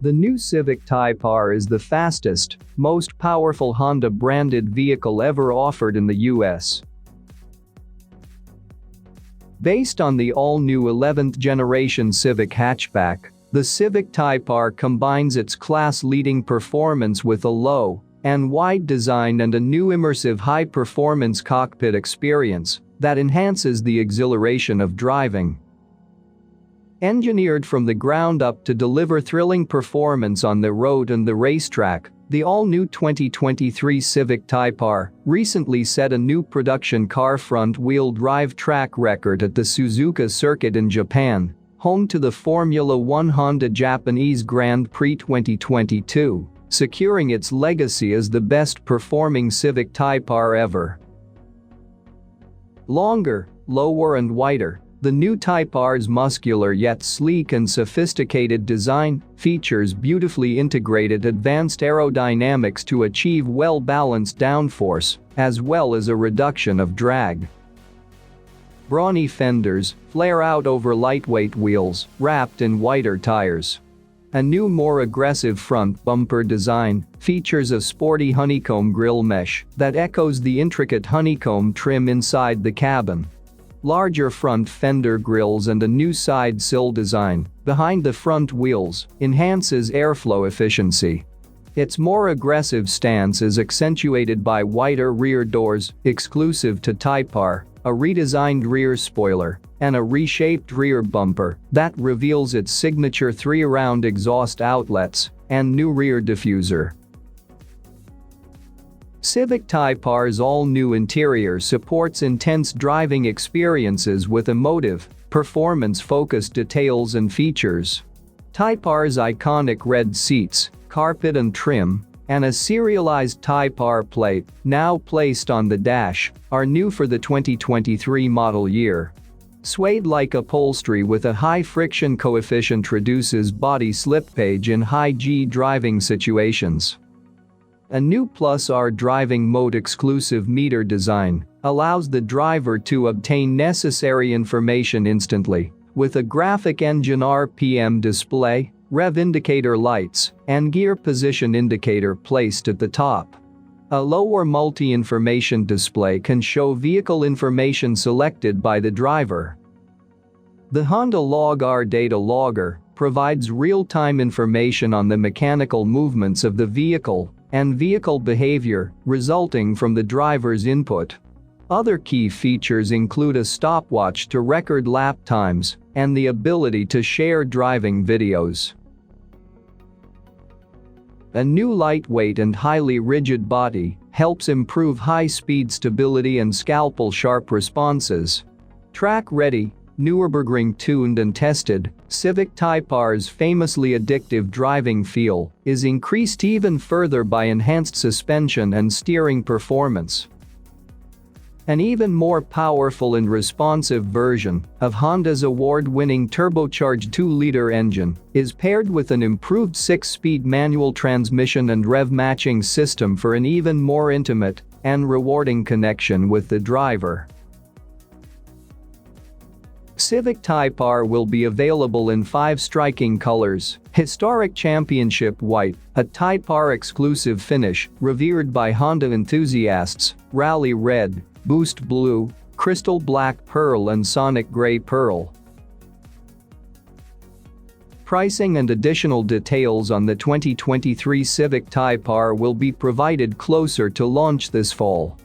The new Civic Type R is the fastest, most powerful Honda-branded vehicle ever offered in the US. Based on the all-new 11th generation Civic hatchback, the Civic Type R combines its class-leading performance with a low and wide design and a new immersive high-performance cockpit experience that enhances the exhilaration of driving. Engineered from the ground up to deliver thrilling performance on the road and the racetrack, the all-new 2023 Civic Type R recently set a new production car front-wheel drive track record at the Suzuka circuit in Japan, home to the Formula One Honda Japanese Grand Prix 2022, securing its legacy as the best-performing Civic Type R ever. Longer, lower and wider, the new Type R's muscular yet sleek and sophisticated design features beautifully integrated advanced aerodynamics to achieve well-balanced downforce, as well as a reduction of drag. Brawny fenders flare out over lightweight wheels wrapped in wider tires. A new, more aggressive front bumper design features a sporty honeycomb grille mesh that echoes the intricate honeycomb trim inside the cabin. Larger front fender grills and a new side sill design behind the front wheels enhances airflow efficiency. Its more aggressive stance is accentuated by wider rear doors exclusive to Type R, a redesigned rear spoiler, and a reshaped rear bumper that reveals its signature 3-round exhaust outlets and new rear diffuser. Civic Type R's all-new interior supports intense driving experiences with emotive, performance-focused details and features. Type R's iconic red seats, carpet and trim, and a serialized Type R plate, now placed on the dash, are new for the 2023 model year. Suede-like upholstery with a high friction coefficient reduces body slippage in high-G driving situations. A new Plus R driving mode exclusive meter design allows the driver to obtain necessary information instantly, with a graphic engine RPM display, rev indicator lights, and gear position indicator placed at the top. A lower multi-information display can show vehicle information selected by the driver. The Honda Log R data logger provides real-time information on the mechanical movements of the vehicle and vehicle behavior resulting from the driver's input. Other key features include a stopwatch to record lap times and the ability to share driving videos. A new lightweight and highly rigid body helps improve high-speed stability and scalpel-sharp responses. Track-ready, Nürburgring-tuned and tested, Civic Type R's famously addictive driving feel is increased even further by enhanced suspension and steering performance. An even more powerful and responsive version of Honda's award-winning turbocharged 2-liter engine is paired with an improved 6-speed manual transmission and rev-matching system for an even more intimate and rewarding connection with the driver. Civic Type R will be available in 5 striking colors: Historic Championship White, a Type R exclusive finish revered by Honda enthusiasts, Rally Red, Boost Blue, Crystal Black Pearl and Sonic Gray Pearl. Pricing and additional details on the 2023 Civic Type R will be provided closer to launch this fall.